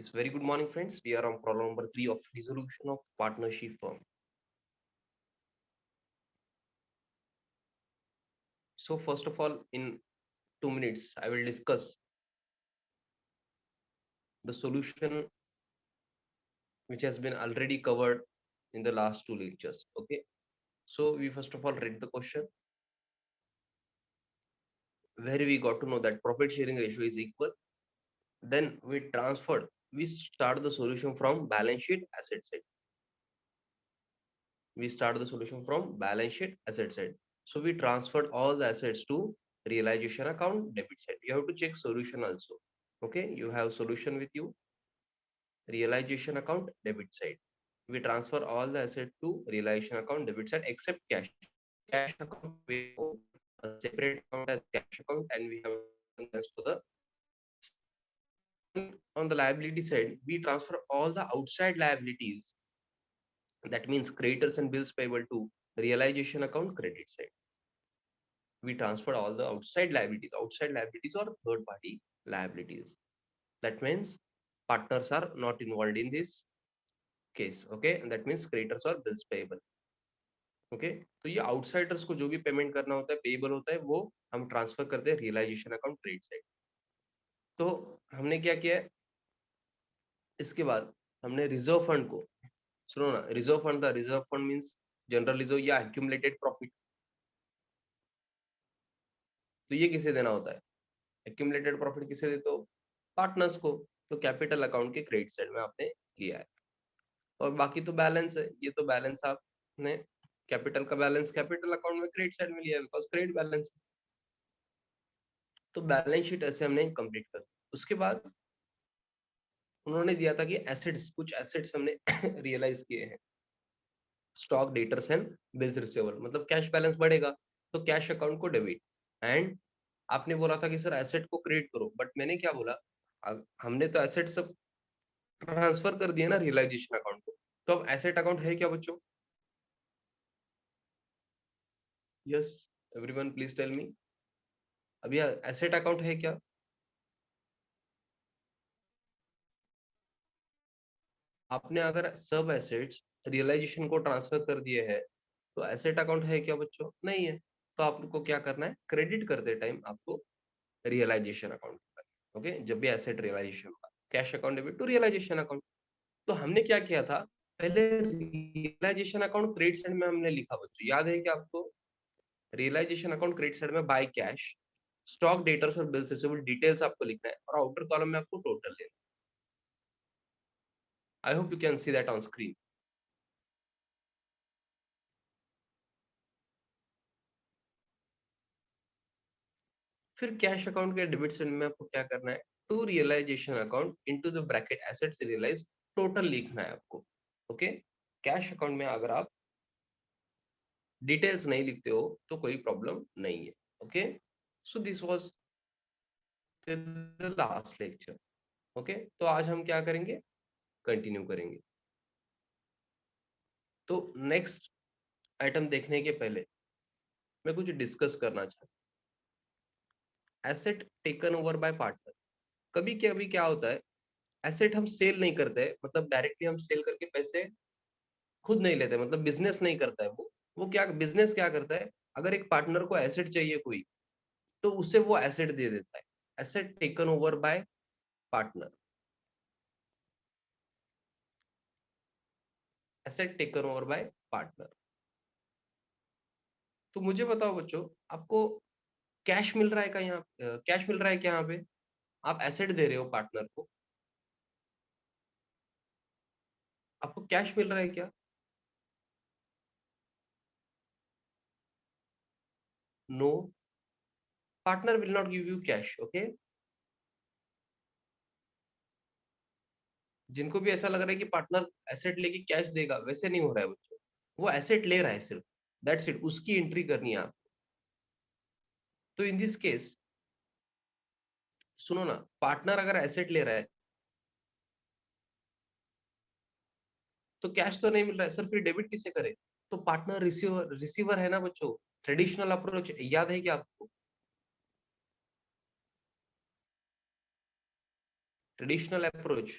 It's very good morning, friends. We are on problem number 3 of resolution of partnership firm. So, first of all, in 2 minutes, I will discuss the solution which has been already covered in the last two lectures. Okay. So, we first of all read the question where we got to know that profit sharing ratio is equal. Then we start the solution from balance sheet asset side. We start the solution from balance sheet asset side. So we transferred all the assets to realization account debit side. You have to check solution also. Okay, you have solution with you, realization account debit side. We transfer all the asset to realization account debit side except cash. Cash account we open a separate account as cash account and we have as for the on the liability side we transfer all the outside liabilities, that means creditors and bills payable, to realization account credit side. We transfer all the outside liabilities. Outside liabilities or third party liabilities. That means partners are not involved in this case. Okay, and that means creditors or bills payable. Okay तो ये outsiders को जो भी payment करना होता है, payable होता है, वो हम ट्रांसफर करते हैं रियलाइजेशन अकाउंट क्रेडिट साइड. तो हमने क्या किया है, इसके बाद हमने रिजर्व फंड को, सुनो ना, रिजर्व फंड था, reserve fund means general reserve या एक्यूमुलेटेड प्रॉफिट. तो ये किसे देना होता है, एक्यूमुलेटेड प्रॉफिट किसे देते हो, पार्टनर्स को. तो कैपिटल अकाउंट के क्रेडिट साइड में आपने लिया है. और बाकी तो बैलेंस है, ये तो बैलेंस आपने कैपिटल का बैलेंस कैपिटल अकाउंट में क्रेडिट साइड में लिया है बिकॉज क्रेडिट बैलेंस. तो बैलेंस शीट ऐसे हमने कंप्लीट कर. उसके बाद उन्होंने दिया था कि एसेट्स, कुछ एसेट्स हमने रियलाइज किए हैं, stock, debtors and bills receivable. मतलब कैश बैलेंस बढ़ेगा तो कैश अकाउंट को डेबिट. एंड आपने बोला था कि सर एसेट को क्रेडिट करो, बट मैंने क्या बोला, हमने तो एसेट सब ट्रांसफर कर दिया ना रियलाइजेशन अकाउंट को. तो अब एसेट अकाउंट है क्या बच्चों? Yes, everyone please tell me. अभी एसेट अकाउंट है क्या? आपने अगर सब एसेट्स रियलाइजेशन को ट्रांसफर कर दिए हैं तो एसेट अकाउंट है क्या बच्चों? नहीं है. तो आपको क्या करना है, क्रेडिट करते टाइम आपको रियलाइजेशन अकाउंट. ओके, जब भी एसेट रियलाइजेशन होगा, cash account debit to realisation account. तो हमने क्या किया था, पहले रियलाइजेशन अकाउंट क्रेडिट साइड में हमने लिखा बच्चों, याद है क्या आपको? रियलाइजेशन अकाउंट क्रेडिट साइड में बाय कैश, स्टॉक, डेटर्स और बिल्स रिसीवेबल डिटेल्स आपको लिखना है और आउटर कॉलम में आपको टोटल लेना. I hope you can see that on screen. फिर कैश अकाउंट के डेबिट साइड में आपको क्या करना है, to realisation account into the bracket assets realise, total लिखना है आपको. ओके, कैश अकाउंट में अगर आप डिटेल्स नहीं लिखते हो तो कोई प्रॉब्लम नहीं है. Okay, so this was the last lecture. Okay, तो आज हम क्या करेंगे, कंटिन्यू करेंगे. तो नेक्स्ट आइटम देखने के पहले मैं कुछ डिस्कस करना चाहता हूँ. Asset taken over by partner. कभी कभी क्या होता है, एसेट हम सेल नहीं करते हैं, मतलब डायरेक्टली हम सेल करके पैसे खुद नहीं लेते, मतलब बिजनेस नहीं करता है वो क्या बिजनेस क्या करता है, अगर एक पार्टनर को एसेट चाहिए कोई, तो उसे वो एसेट दे देता है. Asset taken over by partner, asset taken over by partner. तो मुझे बताओ बच्चों, आपको कैश मिल रहा है क्या यहाँ, कैश मिल रहा है क्या यहाँ पे? आप एसेट दे रहे हो पार्टनर को, आपको कैश मिल रहा है क्या? No, partner will not give you cash. Okay, जिनको भी ऐसा लग रहा है कि पार्टनर एसेट लेके कैश देगा, वैसे नहीं हो रहा है बच्चों. वो एसेट ले रहा है सिर्फ, दैट्स इट. उसकी एंट्री करनी है आप. तो इन दिस केस सुनो ना, पार्टनर अगर एसेट ले रहा है तो कैश तो नहीं मिल रहा है सर, फिर डेबिट किसे करे? तो पार्टनर रिसीवर रिसीवर है ना बच्चों. ट्रेडिशनल अप्रोच याद है क्या आपको? Traditional approach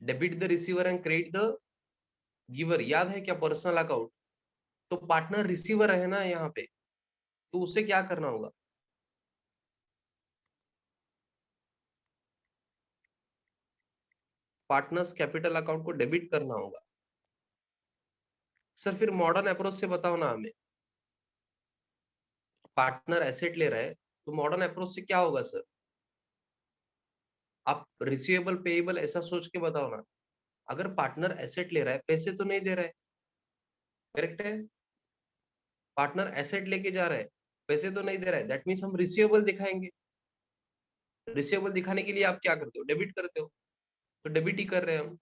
debit the receiver and credit the giver, याद है क्या पर्सनल अकाउंट? तो पार्टनर रिसीवर है ना यहाँ पे, तो उसे क्या करना होगा? पार्टनर्स कैपिटल अकाउंट को डेबिट करना होगा। सर फिर मॉडर्न अप्रोच से बताओ ना हमें, पार्टनर एसेट ले रहा है तो मॉडर्न अप्रोच से क्या होगा सर? आप रिसीवेबल पेएबल ऐसा सोच के बताओ ना। अगर पार्टनर एसेट ले रहा है, पैसे तो नहीं दे रहा है, करेक्ट है? पार्टनर एसेट लेके जा रहा है, पैसे तो नहीं दे रहा है, दैट मीन्स हम रिसीवेबल दिखाएंगे। रिसीवेबल दिखाने के लिए आप क्या करते हो? डेबिट करते हो, तो डेबिट ही कर रहे हैं हम।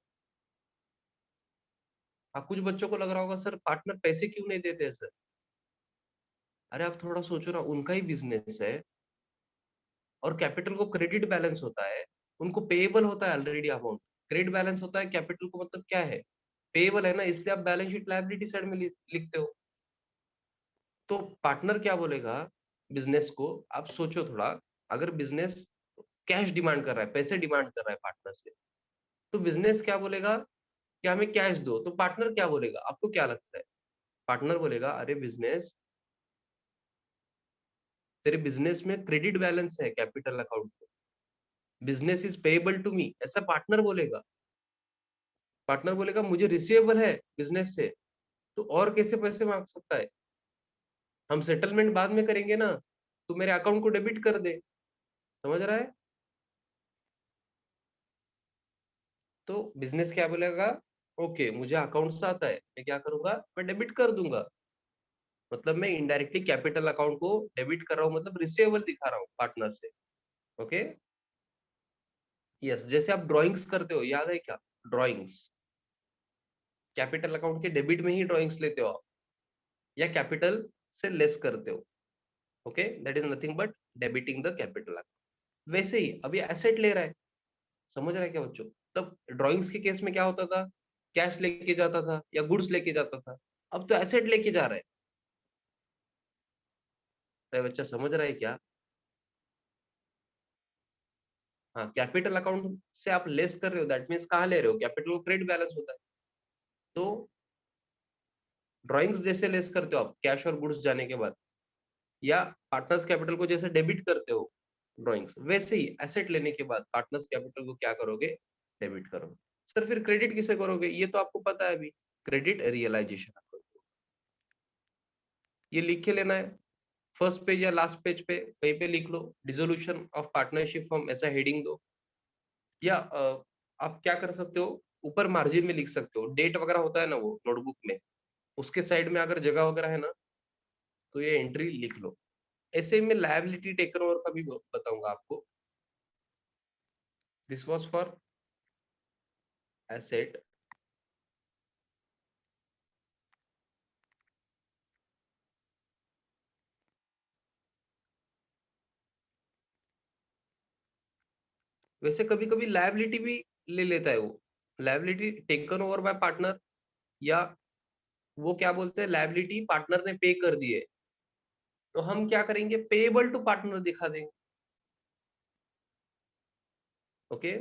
हाँ, कुछ बच्चों को लग रहा होगा सर पार्टनर पैसे क्यों नहीं देते हैं सर? अरे आप थोड़ा सोचो ना, उनका ही बिजनेस है और कैपिटल को क्रेडिट बैलेंस होता है, उनको पेएबल होता है ऑलरेडी अमाउंट, क्रेडिट बैलेंस होता है, कैपिटल को मतलब क्या है? पेएबल है ना, इसलिए आप बैलेंस शीट लायबिलिटी साइड में लिखते हो। तो पार्टनर क्या बोलेगा बिजनेस को? आप सोचो थोड़ा, अगर बिजनेस कैश डिमांड कर रहा है, पैसे डिमांड कर रहा है पार्टनर से, तो बिजनेस क्या बोलेगा कि हमें कैश दो, तो पार्टनर क्या बोलेगा? आपको क्या लगता है? पार्टनर बोलेगा अरे बिजनेस, तेरे बिजनेस में क्रेडिट बैलेंस है कैपिटल अकाउंट में, business is payable to me, ऐसा पार्टनर बोलेगा। पार्टनर बोलेगा मुझे रिसीवेबल है बिजनेस से, तो और कैसे पैसे मांग सकता है? हम सेटलमेंट बाद में करेंगे ना, तो मेरे अकाउंट को डेबिट कर दे। समझ रहा है? तो बिजनेस क्या बोलेगा? ओके, मुझे अकाउंट से आता है, मैं क्या करूंगा? मैं डेबिट कर दूंगा। मतलब मैं इनडायरेक्टली कैपिटल अकाउंट को डेबिट कर रहा हूँ, मतलब रिसीवेबल दिखा रहा हूँ पार्टनर से। Okay, yes. जैसे आप ड्राइंग्स करते हो, याद है क्या? ड्राइंग्स कैपिटल अकाउंट के डेबिट में ही ड्राइंग्स लेते हो आप, या कैपिटल से लेस करते हो। Okay, that is nothing but debiting the capital account. वैसे ही अभी एसेट ले रहा है, समझ रहा है क्या बच्चों? तब ड्राइंग्स के केस में क्या होता था? कैश लेके जाता था या गुड्स लेके जाता था, अब तो एसेट लेके जा रहा है। तो बच्चा समझ रहा है क्या? हाँ, कैपिटल अकाउंट से आप लेस कर रहे हो, दैट मीन्स कहाँ ले रहे हो? कैपिटल को क्रेडिट बैलेंस होता है, तो ड्राइंग्स जैसे लेस करते हो आप कैश और गुड्स जाने के बाद, या पार्टनर्स कैपिटल को जैसे डेबिट करते हो ड्राइंग्स, वैसे ही एसेट लेने के बाद पार्टनर्स कैपिटल को क्या करोगे? डेबिट करोगे। सर फिर क्रेडिट किसे करोगे? ये तो आपको पता है अभी, क्रेडिट रियलाइजेशन अकाउंट, ये लिख के लेना है। फर्स्ट पेज या लास्ट पेज पे कहीं पे लिख लो, डिसोल्यूशन ऑफ पार्टनरशिप फॉर्म, ऐसा हेडिंग दो। या आप क्या कर सकते हो, ऊपर मार्जिन में लिख सकते हो, डेट वगैरह होता है ना वो नोटबुक में, उसके साइड में अगर जगह वगैरह है ना, तो ये एंट्री लिख लो। ऐसे ही मैं लायबिलिटी टेकन ओवर का भी बताऊंगा आपको। दिस वाज फॉर एसेट, वैसे कभी कभी लायबिलिटी भी ले लेता है वो, liability taken over by partner, या वो क्या बोलते हैं, लायबिलिटी पार्टनर ने पे कर दी है, तो हम क्या करेंगे? पेएबल टू पार्टनर दिखा देंगे। ओके,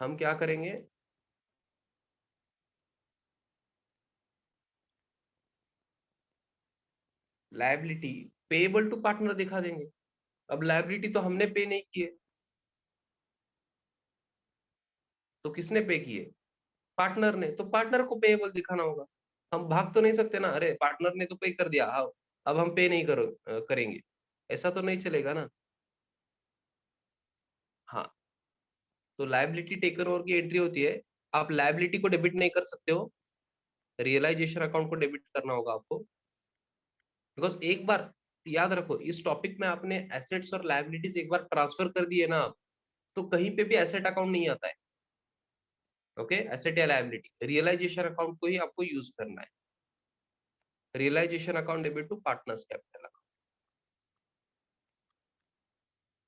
हम क्या करेंगे? लायबिलिटी पेएबल टू पार्टनर दिखा देंगे। अब लायबिलिटी तो हमने पे नहीं किए, तो किसने पे किए? पार्टनर ने, तो पार्टनर को पेएबल दिखाना होगा। हम भाग तो नहीं सकते ना, अरे पार्टनर ने तो पे कर दिया, हाँ अब हम पे नहीं करेंगे, ऐसा तो नहीं चलेगा ना। हाँ, तो लायबिलिटी टेकन ओवर की एंट्री होती है, आप लायबिलिटी को डेबिट नहीं कर सकते हो, रियलाइजेशन अकाउंट को डेबिट करना होगा आपको। बिकॉज एक बार याद रखो, इस टॉपिक में आपने एसेट्स और लायबिलिटीज एक बार ट्रांसफर कर दिए ना, तो कहीं पे भी एसेट अकाउंट नहीं आता है। ओके, एसेट या लायबिलिटी, रियलाइजेशन अकाउंट को ही आपको यूज करना है। Realisation account debit to partners capital account.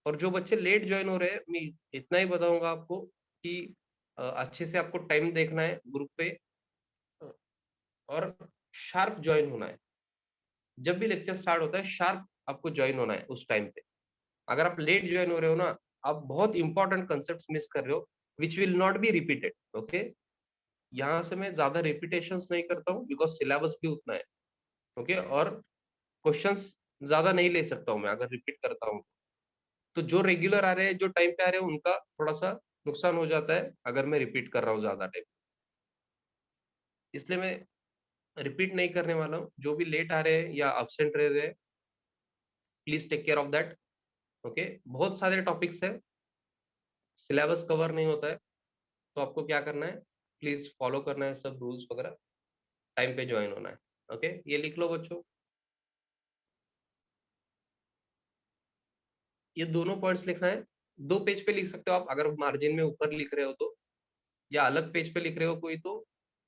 और जो बच्चे लेट ज्वाइन हो रहे हैं, मैं इतना ही बताऊंगा आपको कि अच्छे से आपको टाइम देखना है ग्रुप पे, और शार्प ज्वाइन होना है। जब भी लेक्चर स्टार्ट होता है शार्प आपको ज्वाइन होना है उस टाइम पे। अगर आप लेट ज्वाइन हो रहे हो ना, आप बहुत इंपॉर्टेंट कंसेप्ट मिस कर रहे हो, which will not be repeated. Okay, यहाँ से मैं ज्यादा रिपीटेशंस नहीं करता हूँ बिकॉज सिलेबस भी उतना है। ओके, और क्वेश्चंस ज्यादा नहीं ले सकता हूँ मैं अगर रिपीट करता हूँ। तो जो रेगुलर आ रहे हैं, जो टाइम पे आ रहे हैं, उनका थोड़ा सा नुकसान हो जाता है अगर मैं रिपीट कर रहा हूँ ज्यादा टाइम। इसलिए मैं रिपीट नहीं करने वाला हूँ। जो भी लेट आ रहे हैं या absent रह रहे हैं, please take care of that. Okay, बहुत सारे टॉपिक्स है, सिलेबस कवर नहीं होता है, तो आपको क्या करना है, प्लीज फॉलो करना है सब रूल्स वगैरह, टाइम पे ज्वाइन होना है। ओके, ये लिख लो बच्चों, ये दोनों पॉइंट्स लिखना है। 2 पेज पे लिख सकते हो आप, अगर मार्जिन में ऊपर लिख रहे हो तो, या अलग पेज पे लिख रहे हो कोई तो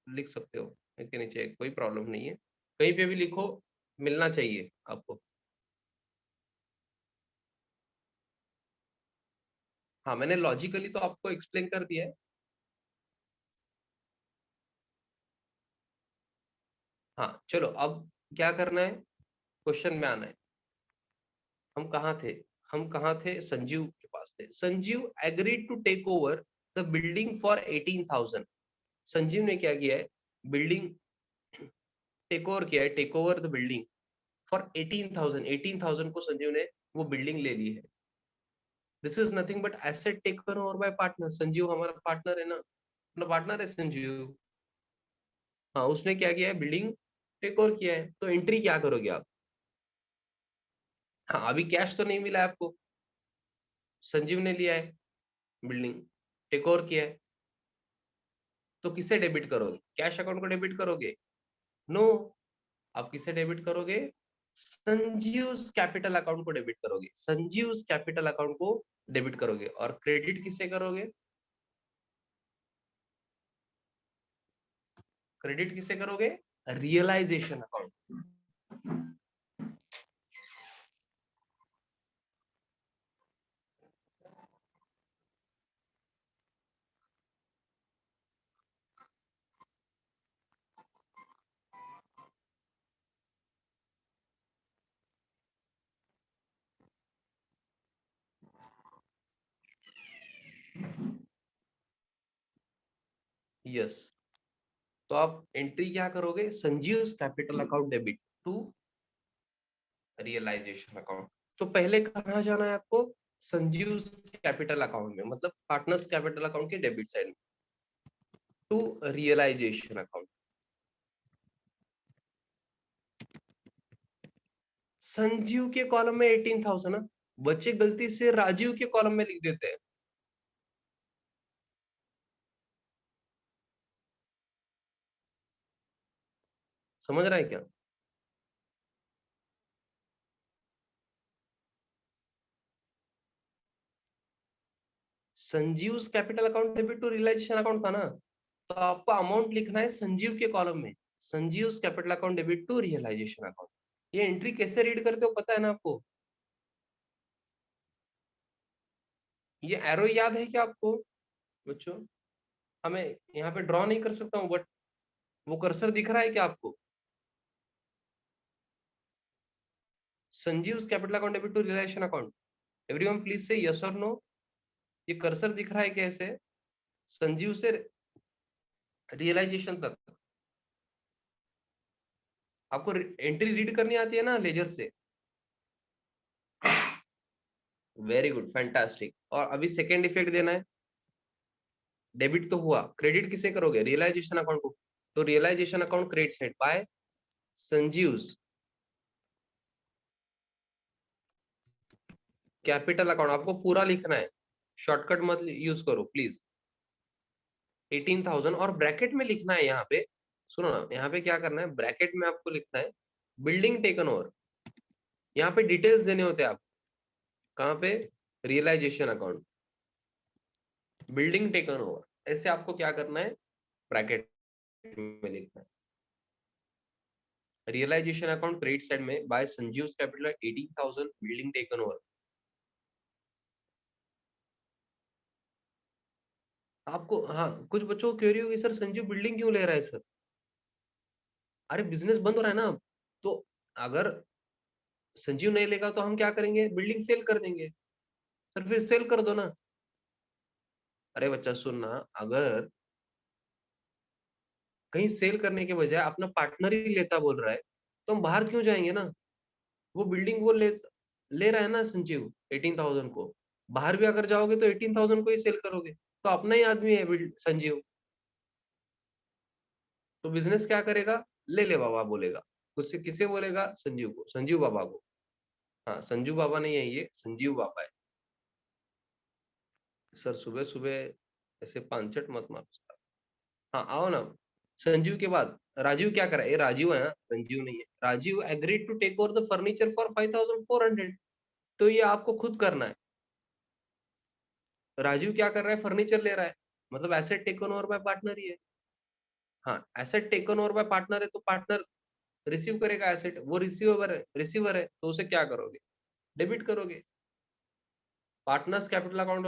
लिख सकते हो, इसके नीचे कोई प्रॉब्लम नहीं है, कहीं पे भी लिखो, मिलना चाहिए आपको। हाँ, मैंने लॉजिकली तो आपको एक्सप्लेन कर दिया है। हाँ चलो, अब क्या करना है, क्वेश्चन में आना है। हम कहाँ थे, हम कहाँ थे, संजीव के पास थे। Sanjeev agreed to take over the building for 18,000। Sanjeev ने क्या किया है, बिल्डिंग टेक ओवर किया है, take over the building for 18,000। 18,000 को संजीव ने वो बिल्डिंग ले ली है। This is nothing but asset taken over by partner. Sanjeev हमारा पार्टनर है ना, अपना पार्टनर है संजीव। हाँ, उसने क्या किया है, बिल्डिंग टेक ओवर किया है, तो एंट्री क्या करोगे आप। हाँ, अभी कैश तो नहीं मिला है आपको, संजीव ने लिया है, बिल्डिंग टेक ओवर किया है, तो किसे डेबिट करोगे, कैश अकाउंट को डेबिट करोगे, नो, आप किसे डेबिट करोगे, संजीव कैपिटल अकाउंट को डेबिट करोगे, संजीव कैपिटल अकाउंट को डेबिट करोगे। और क्रेडिट किसे करोगे, क्रेडिट किसे करोगे, रियलाइजेशन अकाउंट। यस, तो आप एंट्री क्या करोगे, Sanjeev capital account debit to realisation account. तो पहले कहाँ जाना है आपको, संजीव कैपिटल अकाउंट में, मतलब पार्टनर्स कैपिटल अकाउंट के debit side, to realisation account. Sanjeev के कॉलम में 18,000 ना, बच्चे गलती से राजीव के कॉलम में लिख देते हैं। समझ रहा है क्या, Sanjeev capital account debit to realisation account था ना, तो आपको अमाउंट लिखना है संजीव के कॉलम में, Sanjeev capital account debit to realisation account. ये एंट्री कैसे रीड करते हो पता है ना आपको, ये एरो याद है क्या आपको बच्चों। हमें यहाँ पे ड्रॉ नहीं कर सकता हूँ, बट वो कर्सर दिख रहा है क्या आपको, Sanjeev capital account debit to realisation account. Everyone please से यस और नो, ये कर्सर दिख रहा है कैसे, संजीव से रियलाइजेशन तक। आपको एंट्री रीड करनी आती है ना लेजर से, वेरी गुड, फैंटास्टिक। और अभी सेकेंड इफेक्ट देना है, डेबिट तो हुआ, क्रेडिट किसे करोगे, रियलाइजेशन अकाउंट को, तो realisation account credit side by Sanjeev capital account. आपको पूरा लिखना है, शॉर्टकट मत यूज करो प्लीज। 18,000 और ब्रैकेट में लिखना है यहाँ पे, सुनो ना, यहाँ पे क्या करना है, ब्रैकेट में आपको लिखना है बिल्डिंग टेकन ओवर। यहाँ पे डिटेल्स देने होते हैं आप, कहाँ पे, realisation account, building taken over, ऐसे आपको क्या करना है, ब्रैकेट में लिखना है, रियलाइजेशन अकाउंट क्रेडिट साइड में by Sanjeev capital 18,000 building taken over. आपको, हाँ, कुछ बच्चों को क्वेरी होगी, सर संजीव बिल्डिंग क्यों ले रहा है सर, अरे बिजनेस बंद हो रहा है ना अब, तो अगर संजीव नहीं लेगा तो हम क्या करेंगे, बिल्डिंग सेल कर देंगे, सर फिर सेल कर दो ना। अरे बच्चा सुनना, अगर कहीं सेल करने के बजाय अपना पार्टनर ही लेता बोल रहा है, तो हम बाहर क्यों जाएंगे ना? वो बिल्डिंग वो ले रहा है ना संजीव 18,000 को। बाहर भी अगर जाओगे तो 18,000 को ही सेल करोगे, तो अपना ही आदमी है संजीव। तो बिजनेस क्या करेगा? ले ले बाबा बोलेगा। उससे किसे बोलेगा? संजीव को, संजीव बाबा को। हाँ, संजू बाबा नहीं है, ये संजीव बाबा है। सर सुबह सुबह ऐसे पांचट मत मारो सर। हाँ आओ ना। संजीव के बाद राजीव क्या करा? ये राजीव है ना, संजीव नहीं है। Rajeev agreed to take over the furniture for 5,400। तो ये आपको खुद करना है। राजीव क्या कर रहा है? फर्नीचर ले रहा है, मतलब asset taken over by partner ही है। हाँ, asset taken over by partner है, तो पार्टनर रिसीव करेगा एसेट। वो रिसीवर है, तो उसे क्या करोगे? डेबिट करोगे। पार्टनर्स कैपिटल अकाउंट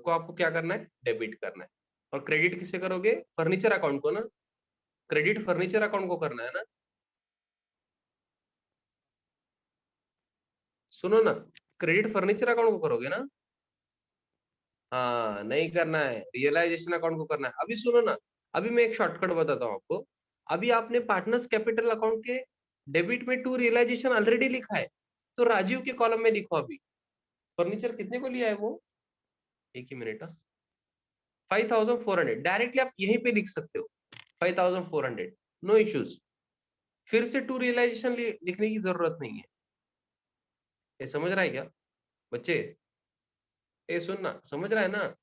को आपको क्या करना है? डेबिट करना है। और क्रेडिट किसे करोगे? फर्नीचर अकाउंट को ना। क्रेडिट फर्नीचर अकाउंट को करना है ना। सुनो ना, क्रेडिट फर्नीचर अकाउंट को करोगे ना। हाँ, नहीं करना है, रियलाइजेशन अकाउंट को करना है। अभी सुनो ना, अभी मैं एक शॉर्टकट बताता हूँ आपको। अभी आपने पार्टनर्स कैपिटल अकाउंट के डेबिट में टू रियलाइजेशन ऑलरेडी लिखा है, तो राजीव के कॉलम में लिखो अभी। फर्नीचर कितने को लिया है वो? एक ही मिनट। 5,400 डायरेक्टली आप यहीं पे लिख सकते हो। 5,400, नो इश्यूज। फिर से टू रियलाइजेशन लिखने की जरूरत नहीं है। ये समझ रहा है क्या बच्चे? ये सुनना, समझ रहा है ना?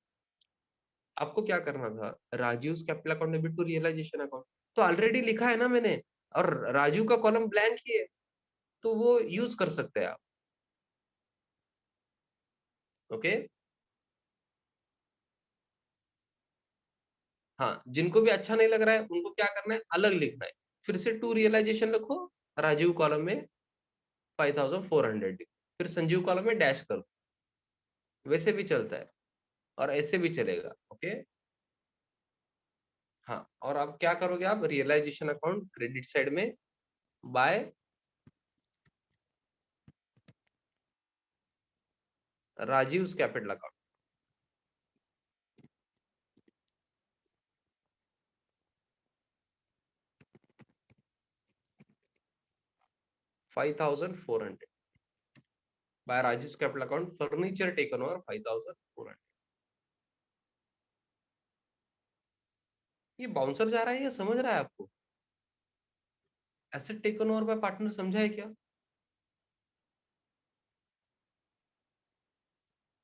आपको क्या करना था? Rajiv capital account debit to realisation account, तो ऑलरेडी लिखा है ना मैंने। और राजू का कॉलम ब्लैंक ही है, तो वो यूज कर सकते हैं आप। ओके। हाँ, जिनको भी अच्छा नहीं लग रहा है उनको क्या करना है? अलग लिखना है। फिर से टू रियलाइजेशन लिखो, राजीव कॉलम में 5,400, फिर संजीव कॉलम में डैश करो। वैसे भी चलता है और ऐसे भी चलेगा। ओके। हाँ, और अब क्या करोगे आप? रियलाइजेशन अकाउंट क्रेडिट साइड में by Rajiv capital account. 5,400 by Rajiv capital account furniture taken over 5,400। ये बाउंसर जा रहा है, ये समझ रहा है आपको? Asset taken over by partner समझा है क्या?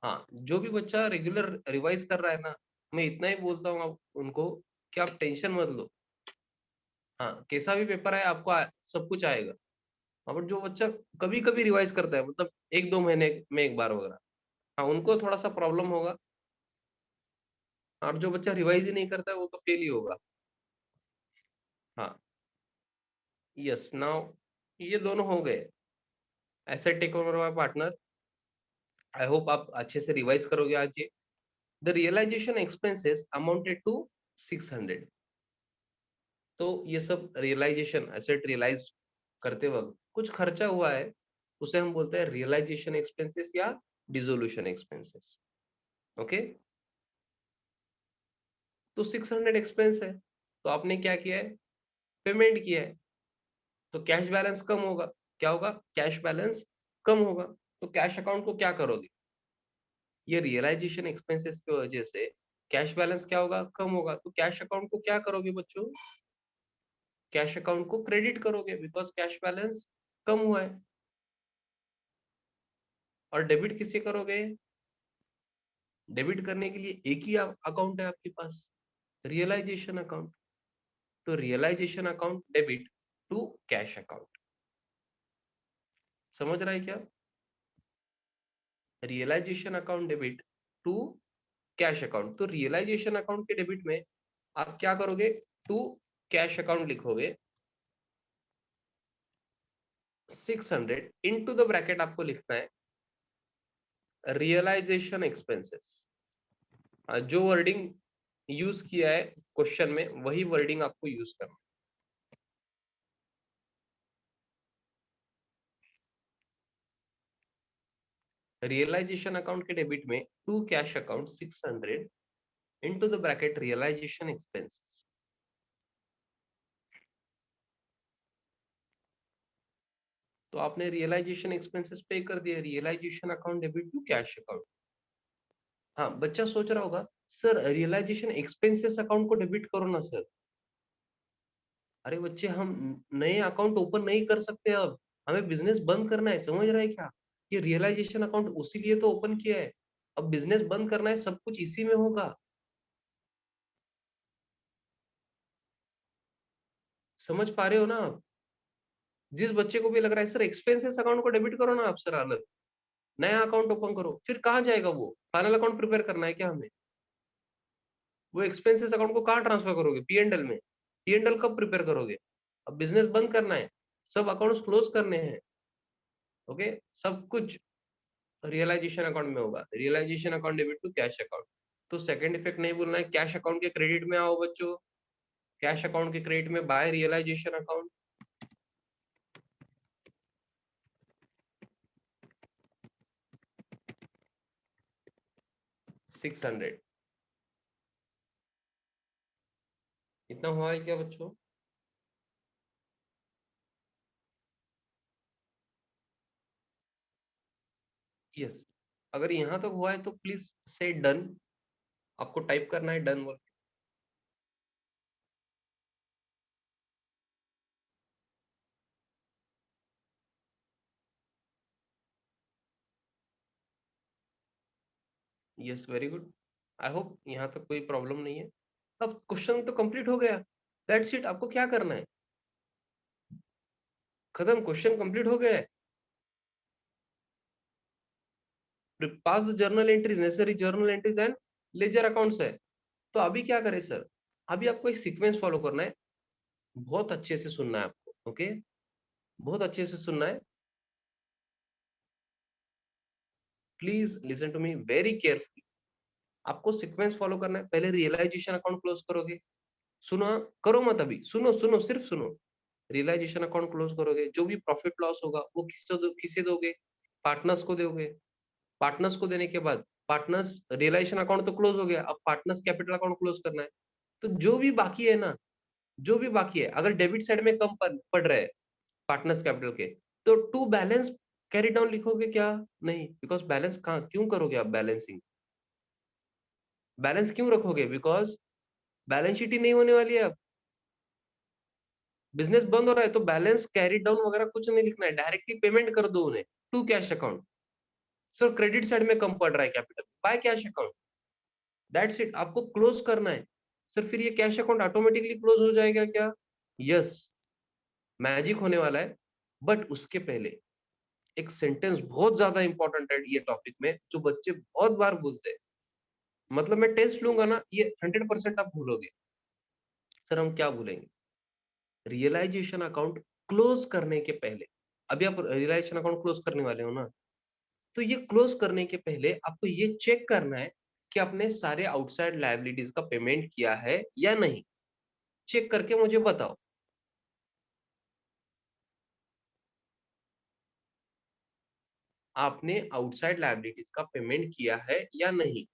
हाँ, जो भी बच्चा रेगुलर रिवाइज कर रहा है ना, मैं इतना ही बोलता हूँ आप उनको कि आप टेंशन मत लो। हाँ, कैसा भी पेपर है आपको सब कुछ आएगा। हाँ, बट जो बच्चा कभी कभी रिवाइज करता है, मतलब एक दो महीने में एक बार वगैरह, हाँ उनको थोड़ा सा प्रॉब्लम होगा। और जो बच्चा रिवाइज ही नहीं करता है वो तो फेल ही होगा। हाँ, यस नाउ ये दोनों हो गए। Asset take over by partner. I hope आप अच्छे से रिवाइज करोगे आज ये। The realisation expenses amounted to 600। तो ये सब रियलाइजेशन एसेट रियलाइज करते वक्त कुछ खर्चा हुआ है, उसे हम बोलते हैं रियलाइजेशन एक्सपेंसेस या डिसोल्यूशन एक्सपेंसेस। ओके। तो 600 एक्सपेंस है, तो आपने क्या किया है? पेमेंट किया है, तो कैश बैलेंस कम होगा। क्या होगा? कैश बैलेंस कम होगा। तो कैश अकाउंट को क्या करोगे? ये रियलाइजेशन एक्सपेंसेस की वजह से कैश बैलेंस क्या होगा? कम होगा। तो कैश अकाउंट को क्या करोगे बच्चों? कैश अकाउंट को क्रेडिट करोगे, बिकॉज कैश बैलेंस कम हुआ है। और डेबिट किसे करोगे? डेबिट करने के लिए एक ही अकाउंट है आपके पास, रियलाइजेशन अकाउंट। तो realisation account debit to cash account. समझ रहा है क्या? Realisation account debit to cash account. तो रियलाइजेशन अकाउंट के डेबिट में आप क्या करोगे? टू कैश अकाउंट लिखोगे। 600 इनटू द ब्रैकेट आपको लिखना है रियलाइजेशन एक्सपेंसेस। जो वर्डिंग यूज किया है क्वेश्चन में वही वर्डिंग आपको यूज करना है। रियलाइजेशन अकाउंट के डेबिट में to cash account 600 into the bracket realization expenses. तो आपने रियलाइजेशन एक्सपेंसेस पे कर दिया, realisation account debit to cash account. हाँ, बच्चा सोच रहा होगा सर रियलाइजेशन एक्सपेंसेस अकाउंट को डेबिट करो ना सर। अरे बच्चे हम नए अकाउंट ओपन नहीं कर सकते अब, हमें बिजनेस बंद करना है, समझ रहे हैं क्या? ये रियलाइजेशन अकाउंट उसी लिए तो ओपन किया है, अब बिजनेस बंद करना है, सब कुछ इसी में होगा। समझ पा रहे हो ना आप? जिस बच्चे को भी लग रहा है सर एक्सपेंसेस अकाउंट को डेबिट करो ना आप सर, अलग नया अकाउंट ओपन करो, फिर कहाँ जाएगा वो? फाइनल अकाउंट प्रिपेयर करना है क्या हमें? वो एक्सपेंसेस अकाउंट को कहाँ ट्रांसफर करोगे? पी&एल में। पी&एल कब प्रिपेयर करोगे? अब बिजनेस बंद करना है, सब अकाउंट्स क्लोज करने हैं। ओके, सब कुछ रियलाइजेशन अकाउंट में होगा, realisation account debit to cash account. तो सेकंड इफेक्ट नहीं बोलना है, कैश अकाउंट के क्रेडिट में आओ बच्चों, कैश अकाउंट के क्रेडिट में बाय रियलाइजेशन अकाउंट। 600 इतना हुआ है क्या बच्चों? यस, अगर यहाँ तक हुआ है तो प्लीज से डन, आपको टाइप करना है डन बोल। Yes, very good. I hope यहाँ तक कोई प्रॉब्लम नहीं है। अब क्वेश्चन तो कंप्लीट हो गया, दैट्स इट। आपको क्या करना है? खत्म, क्वेश्चन कंप्लीट हो गया है। Pass the journal entries, necessary journal entries and ledger accounts है। तो अभी क्या करें सर? अभी आपको एक सीक्वेंस फॉलो करना है, बहुत अच्छे से सुनना है आपको। ओके, बहुत अच्छे से सुनना है, please listen to me very carefully. आपको सीक्वेंस फॉलो करना है, पहले रियलाइजेशन अकाउंट क्लोज करोगे। सुनो, करो मत अभी, सुनो सुनो, सिर्फ सुनो। रियलाइजेशन अकाउंट क्लोज करोगे, जो भी प्रॉफिट लॉस होगा वो किसे दोगे? पार्टनर्स को दोगे। पार्टनर्स को देने के बाद पार्टनर्स रियलाइजेशन अकाउंट तो क्लोज हो गया, अब पार्टनर्स कैपिटल अकाउंट क्लोज करना है। तो जो भी बाकी है ना, जो भी बाकी है, अगर डेबिट साइड में कम पड़ रहा है पार्टनर्स कैपिटल के, तो टू बैलेंस कैरी डाउन लिखोगे क्या? नहीं, बिकॉज बैलेंस कहाँ क्यों करोगे आप? बैलेंसिंग बैलेंस क्यों रखोगे? बिकॉज बैलेंस शीट ही नहीं होने वाली है अब, बिजनेस बंद हो रहा है, तो बैलेंस कैरी डाउन वगैरह कुछ नहीं लिखना है, डायरेक्टली पेमेंट कर दो उन्हें to cash account. Sir credit side में कम पड़ रहा है capital, by cash account, that's it. आपको क्लोज करना है। सर फिर ये कैश अकाउंट ऑटोमेटिकली क्लोज हो जाएगा क्या? यस, मैजिक होने वाला है। बट उसके पहले एक सेंटेंस बहुत ज्यादा इंपॉर्टेंट है ये टॉपिक में, जो बच्चे बहुत बार भूलते हैं। मतलब मैं टेस्ट लूंगा ना, ये 100% आप भूलोगे। सर हम क्या भूलेंगे? रियलाइजेशन अकाउंट क्लोज करने के पहले, अभी आप रियलाइजेशन अकाउंट क्लोज करने वाले हो ना, तो ये क्लोज करने के पहले आपको ये चेक करना है कि आपने सारे आउटसाइड लायबिलिटीज का पेमेंट किया है या नहीं। चेक करके मुझे बताओ, आपने आउटसाइड लायबिलिटीज का पेमेंट किया है या नहीं?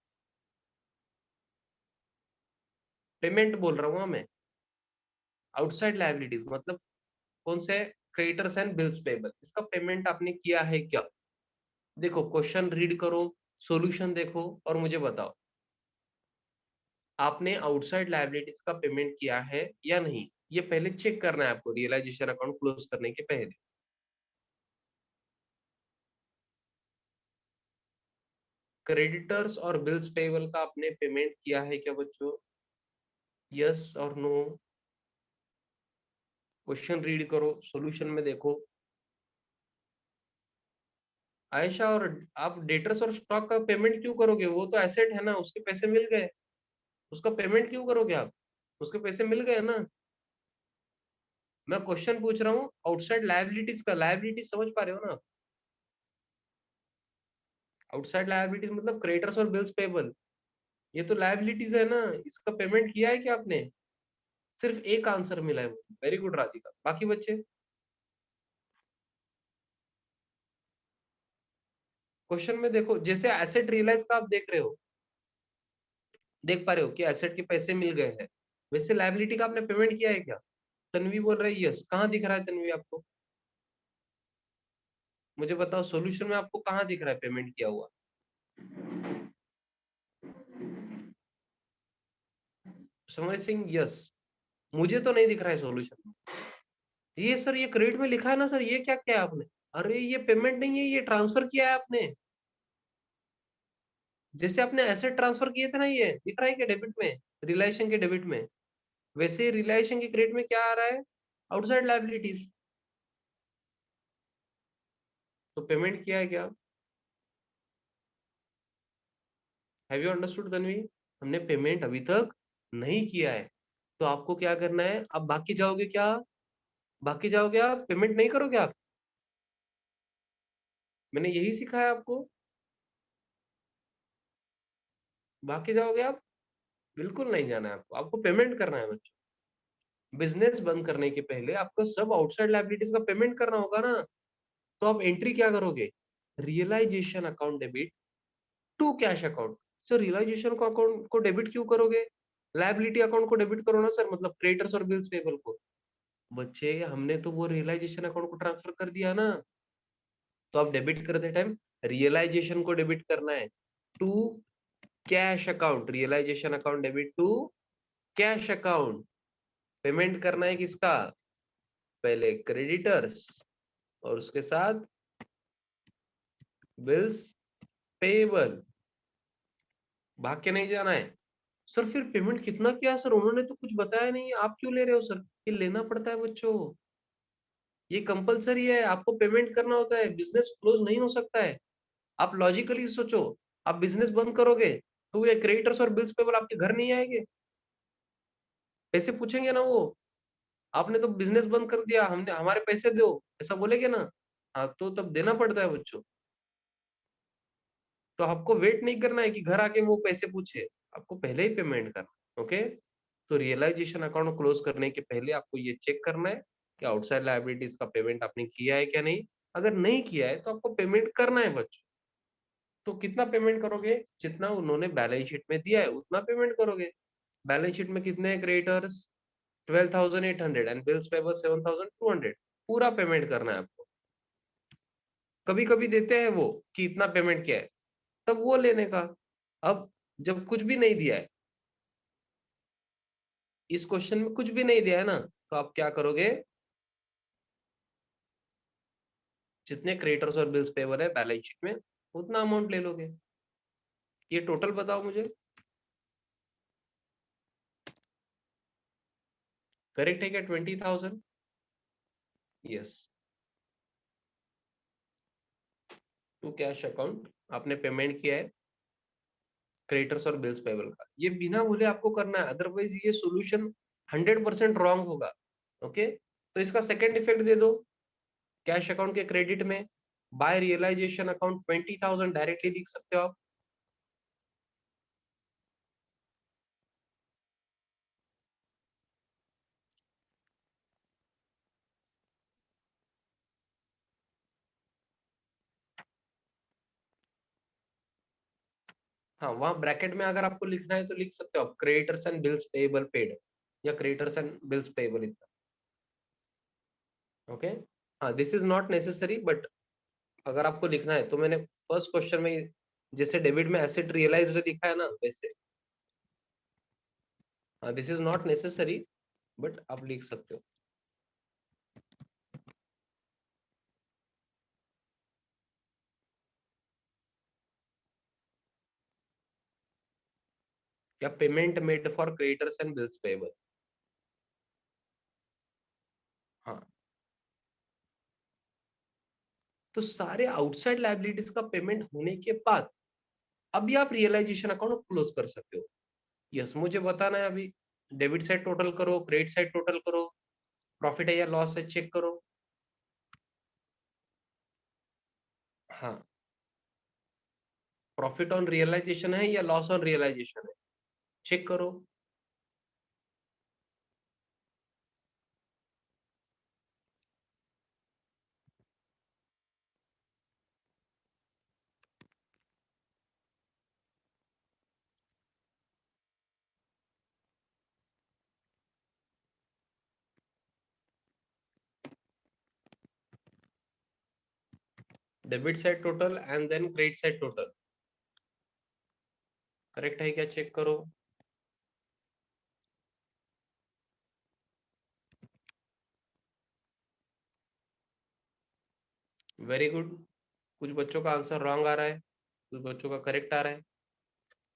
पेमेंट बोल रहा हूं मैं, आउटसाइड लायबिलिटीज मतलब कौन से? क्रेडिटर्स एंड बिल्स पेबल, इसका पेमेंट आपने किया है क्या? देखो क्वेश्चन रीड करो, सॉल्यूशन देखो और मुझे बताओ, आपने आउटसाइड लायबिलिटीज का पेमेंट किया है या नहीं? ये पहले चेक करना है आपको रियलाइजेशन अकाउंट क्लोज करने के पहले। क्रेडिटर्स और बिल्स पेबल का आपने पेमेंट किया है क्या बच्चों? यस और नो? क्वेश्चन रीड करो, सॉल्यूशन में देखो। आयशा, और आप डेटर्स और स्टॉक का पेमेंट क्यों करोगे? वो तो एसेट है ना, उसके पैसे मिल गए, उसका पेमेंट क्यों करोगे आप? उसके पैसे मिल गए ना। मैं क्वेश्चन पूछ रहा हूँ आउटसाइड लायबिलिटीज का, लायबिलिटीज समझ पा रहे हो ना? आउटसाइड लायबिलिटीज मतलब क्रेडिटर्स और बिल्स पेबल, ये तो लायबिलिटीज है ना, इसका पेमेंट किया है क्या आपने? सिर्फ एक आंसर मिला है, वेरी गुड राधिका। बाकी बच्चे क्वेश्चन में देखो, जैसे एसेट रियलाइज का आप देख रहे हो, देख पा रहे हो कि एसेट के पैसे मिल गए हैं, वैसे लायबिलिटी का आपने पेमेंट किया है क्या? तन्वी बोल रहा है यस। कहाँ दिख रहा है तन्वी आपको? मुझे बताओ सॉल्यूशन में आपको कहाँ दिख रहा है पेमेंट किया हुआ? समर सिंह यस। मुझे तो नहीं दिख रहा है सॉल्यूशन में। ये सर ये क्रेडिट में लिखा है ना सर, ये क्या किया है आपने? अरे ये पेमेंट नहीं है, ये ट्रांसफर किया है आपने। जैसे आपने एसेट ट्रांसफर किए थे ना, ये दिख रहा है क्या डेबिट में? रिलायशन के डेबिट में। वैसे रिलायशन के क्रेडिट में क्या आ रहा है? Outside liabilities. तो पेमेंट किया है क्या? Have you understood Tanvi? हमने पेमेंट अभी तक नहीं किया है। तो आपको क्या करना है, अब बाकी जाओगे क्या? बाकी जाओगे आप, पेमेंट नहीं करोगे आप? मैंने यही सिखाया आपको। बाकी जाओगे आप? बिल्कुल नहीं जाना है आपको, आपको पेमेंट करना है बच्चों। बिजनेस बंद करने के पहले आपको सब आउटसाइड लायबिलिटीज का पेमेंट करना होगा ना। तो आप एंट्री क्या करोगे? Realisation account debit to cash account. Sir realisation को अकाउंट को डेबिट क्यों करोगे? लायबिलिटी अकाउंट को डेबिट करो ना सर, मतलब क्रेडिटर्स और बिल्स पेबल को। बच्चे हमने तो वो रियलाइजेशन अकाउंट को ट्रांसफर कर दिया ना। तो आप डेबिट करते टाइम रियलाइजेशन को डेबिट करना है to cash account. Realisation account debit to cash account. Payment करना है किसका? पहले क्रेडिटर्स और उसके साथ बिल्स पेबल। भाग के नहीं जाना है। सर फिर पेमेंट कितना किया सर? उन्होंने तो कुछ बताया नहीं, आप क्यों ले रहे हो सर? ये लेना पड़ता है बच्चों, ये कंपलसरी है, आपको पेमेंट करना होता है, बिजनेस क्लोज नहीं हो सकता है। आप लॉजिकली सोचो, आप बिजनेस बंद करोगे तो ये क्रेडिटर्स और बिल्स पेबल आपके घर नहीं आएंगे? पैसे पूछेंगे ना वो। आपने तो बिजनेस बंद कर दिया, हमने हमारे पैसे दो, ऐसा बोलेगे ना। हाँ तो तब देना पड़ता है बच्चों। तो आपको वेट नहीं करना है कि घर आके वो पैसे पूछे, आपको पहले ही पेमेंट करना। ओके। तो रियलाइजेशन अकाउंट क्लोज करने के पहले आपको ये चेक करना है कि आउटसाइड लायबिलिटीज का पेमेंट आपने किया है क्या नहीं। अगर नहीं किया है तो आपको पेमेंट करना है बच्चों। तो कितना पेमेंट करोगे? जितना उन्होंने बैलेंस शीट में दिया है उतना पेमेंट करोगे। बैलेंस शीट में कितने क्रेडिटर्स? 12,800 and bills payable 7,200। पूरा पेमेंट करना है आपको। कभी कभी देते हैं वो कि इतना पेमेंट किया है, तब वो लेने का। अब जब कुछ भी नहीं दिया है, इस क्वेश्चन में कुछ भी नहीं दिया है ना, तो आप क्या करोगे? जितने क्रेडिटर्स और बिल्स पेबल है बैलेंस शीट में उतना अमाउंट ले लोगे। ये टोटल बताओ मुझे, करेक्ट है क्या? 20,000। यस। टू कैश अकाउंट आपने पेमेंट किया है क्रेडिटर्स और बिल्स पेबल का। ये बिना भूले आपको करना है, अदरवाइज ये सोल्यूशन 100% रॉन्ग होगा। ओके। तो इसका सेकंड इफेक्ट दे दो। कैश अकाउंट के क्रेडिट में बाय रियलाइजेशन अकाउंट 20,000 डायरेक्टली लिख सकते हो आप। हाँ वहां ब्रैकेट में अगर आपको लिखना है तो लिख सकते हो आप creditors and bills payable paid, या क्रेडिटर्स एंड बिल्स पेएबल इतना। ओके। हाँ this is not necessary, but अगर आपको लिखना है तो मैंने फर्स्ट क्वेश्चन में जैसे डेबिट में एसेट रियलाइज्ड लिखा है ना वैसे। हाँ this is not necessary, but आप लिख सकते हो। क्या payment made for creditors and bills payable. हाँ तो सारे आउटसाइड लायबिलिटीज का पेमेंट होने के बाद अभी आप रियलाइजेशन अकाउंट क्लोज कर सकते हो। यस मुझे बताना है अभी। डेबिट साइड टोटल करो, क्रेडिट साइड टोटल करो, प्रॉफिट है या लॉस है चेक करो। हाँ प्रॉफिट ऑन रियलाइजेशन है या लॉस ऑन रियलाइजेशन है चेक करो। Debit side total and then credit side total. Correct है क्या, चेक करो। Very good. कुछ बच्चों का आंसर रॉन्ग आ रहा है, कुछ बच्चों का करेक्ट आ रहा है।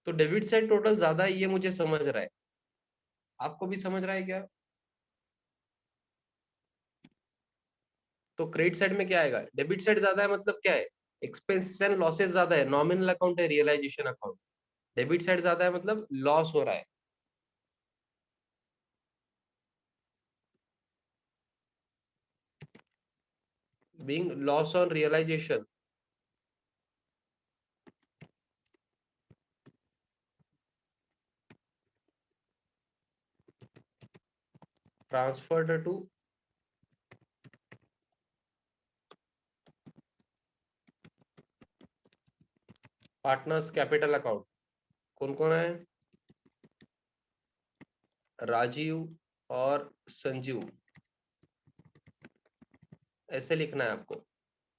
तो डेबिट साइड टोटल ज्यादा है, ये मुझे समझ रहा है। आपको भी समझ रहा है क्या? तो क्रेडिट साइड में क्या आएगा? डेबिट साइड ज्यादा है मतलब क्या है? एक्सपेंसेस एंड लॉसेस ज्यादा है, नॉमिनल अकाउंट है, रियलाइजेशन अकाउंट। डेबिट साइड ज्यादा है मतलब लॉस हो रहा है। Being loss on realisation, transferred to partners capital account. कौन कौन है? राजीव और संजीव, ऐसे लिखना है आपको।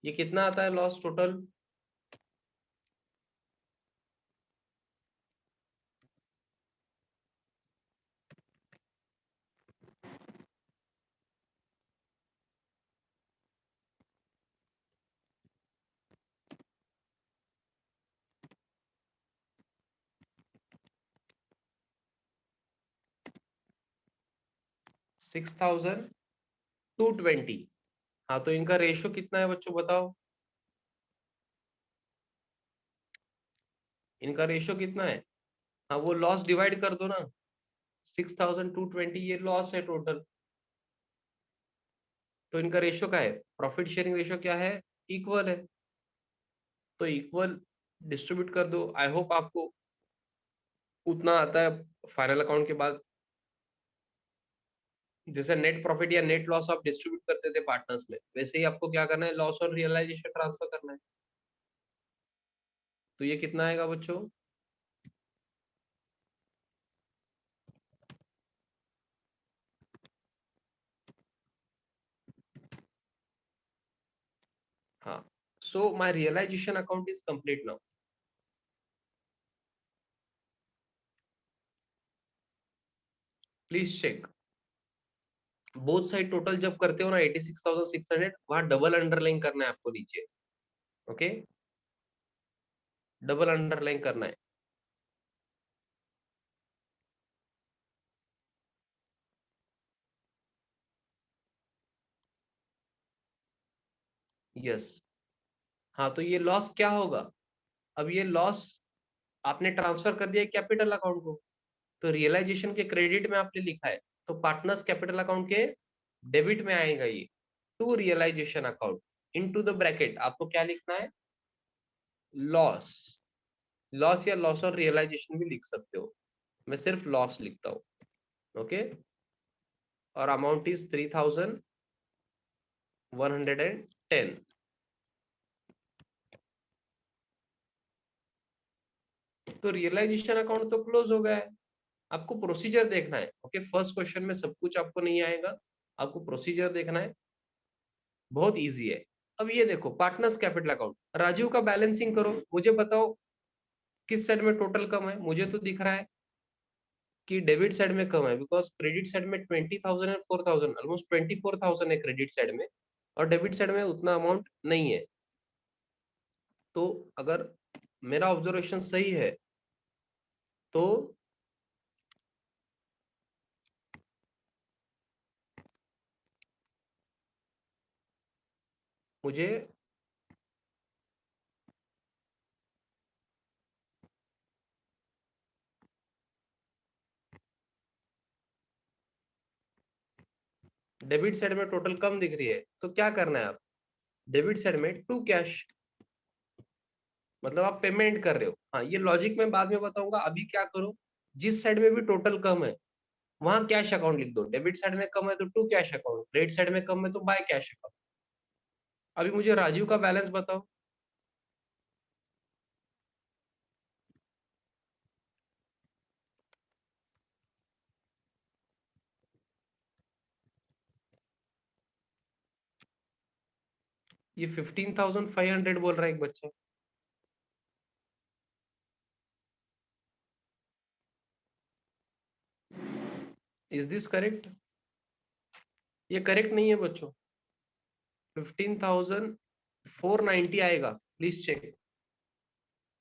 ये कितना आता है लॉस टोटल? 6220। हाँ, तो इनका रेशो कितना है बच्चों, बताओ। इनका रेशो कितना है? हाँ, वो लॉस डिवाइड कर दो ना। 6220 ये लॉस है टोटल। तो इनका रेशो क्या है? प्रॉफिट शेयरिंग रेशो क्या है? इक्वल है। तो इक्वल डिस्ट्रीब्यूट कर दो। आई होप आपको उतना आता है फाइनल अकाउंट के बाद। जैसे नेट प्रॉफिट या नेट लॉस आप डिस्ट्रीब्यूट करते थे पार्टनर्स में, वैसे ही आपको क्या करना है, लॉस और रियलाइजेशन ट्रांसफर करना है। तो ये कितना आएगा बच्चों? हाँ, so my realisation account is complete now. Please check. Both side total जब करते हो ना 86,600, वहां डबल अंडरलाइन करना है आपको नीचे। ओके, डबल अंडरलाइन करना है। यस। हाँ, तो ये लॉस क्या होगा? अब ये लॉस आपने ट्रांसफर कर दिया कैपिटल अकाउंट को, तो रियलाइजेशन के क्रेडिट में आपने लिखा है, तो पार्टनर्स कैपिटल अकाउंट के डेबिट में आएगा ये, to realisation account. Into the bracket आपको क्या लिखना है? लॉस। लॉस या लॉस और रियलाइजेशन भी लिख सकते हो, मैं सिर्फ लॉस लिखता हूँ। ओके, और अमाउंट इज 3110। तो रियलाइजेशन अकाउंट तो क्लोज हो गया है। आपको प्रोसीजर देखना है। ओके, फर्स्ट क्वेश्चन में सब कुछ आपको नहीं आएगा, आपको प्रोसीजर देखना है, बहुत इजी है। अब ये देखो, पार्टनर्स कैपिटल अकाउंट, राजीव का बैलेंसिंग करो, मुझे बताओ किस साइड में टोटल कम है। मुझे तो दिख रहा है कि डेबिट साइड में कम है, बिकॉज क्रेडिट साइड में 20,000 और 4,000, ऑलमोस्ट 24,000 है क्रेडिट साइड में, और डेबिट साइड में उतना अमाउंट नहीं है। तो अगर मेरा ऑब्जर्वेशन सही है तो मुझे डेबिट साइड में टोटल कम दिख रही है, तो क्या करना है आप? डेबिट साइड में टू कैश, मतलब आप पेमेंट कर रहे हो। हाँ, ये लॉजिक मैं बाद में बताऊंगा, अभी क्या करो, जिस साइड में भी टोटल कम है वहां कैश अकाउंट लिख दो। डेबिट साइड में कम है तो to cash account, credit side में कम है तो बाय कैश अकाउंट। अभी मुझे राजीव का बैलेंस बताओ। ये 15,500 बोल रहा है एक बच्चा। Is this correct? ये करेक्ट नहीं है बच्चों। 15,490 आएगा, प्लीज चेक।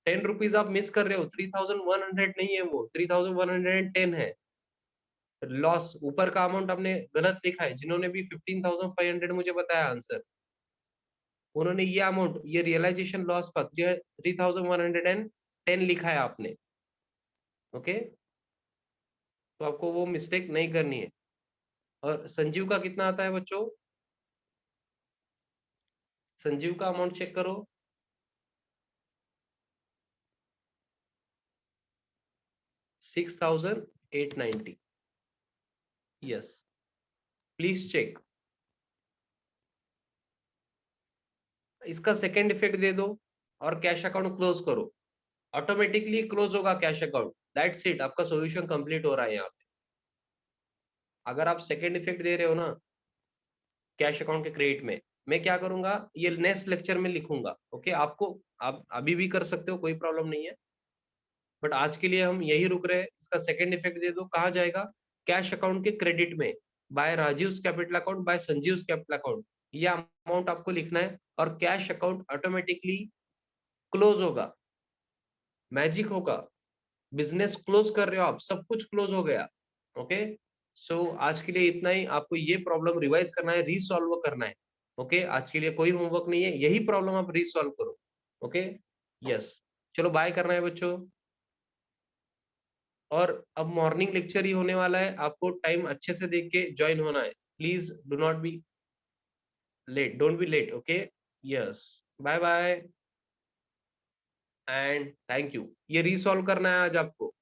10 रुपीज आप मिस कर रहे हो, 3,100 नहीं है वो, 3,110 है। लॉस, ऊपर का अमाउंट आपने गलत लिखा है। जिन्होंने भी 15,500 मुझे बताया आंसर, उन्होंने ये अमाउंट, ये रियलाइजेशन लॉस का 3,110 लिखा है आपने। ओके, तो आपको वो मिस्टेक नहीं करनी है। और संजीव का कितना आता है बच्चों? संजीव का अमाउंट चेक करो। 6,890। Yes, please check. इसका सेकेंड इफेक्ट दे दो और कैश अकाउंट क्लोज करो। ऑटोमेटिकली क्लोज होगा कैश अकाउंट। दैट्स इट, आपका सॉल्यूशन कंप्लीट हो रहा है यहाँ पे। अगर आप सेकेंड इफेक्ट दे रहे हो ना कैश अकाउंट के क्रेडिट में, मैं क्या करूंगा, ये नेक्स्ट लेक्चर में लिखूंगा। ओके, आपको आप अभी भी कर सकते हो, कोई प्रॉब्लम नहीं है, बट आज के लिए हम यही रुक रहे हैं। इसका सेकेंड इफेक्ट दे दो, कहाँ जाएगा? कैश अकाउंट के क्रेडिट में, by Rajiv capital account, by Sanjeev capital account, ये अमाउंट आपको लिखना है और कैश अकाउंट ऑटोमेटिकली क्लोज होगा। मैजिक होगा, बिजनेस क्लोज कर रहे हो आप, सब कुछ क्लोज हो गया। ओके, सो आज के लिए इतना ही। आपको ये प्रॉब्लम रिवाइज करना है, रीसॉल्व करना है। ओके, आज के लिए कोई होमवर्क नहीं है, यही प्रॉब्लम आप रीसॉल्व करो। ओके, यस, चलो बाय करना है बच्चों। और अब मॉर्निंग लेक्चर ही होने वाला है, आपको टाइम अच्छे से देख के ज्वाइन होना है। Please do not be late, don't be late. Okay, yes, bye bye and thank you. ये रीसॉल्व करना है आज आपको।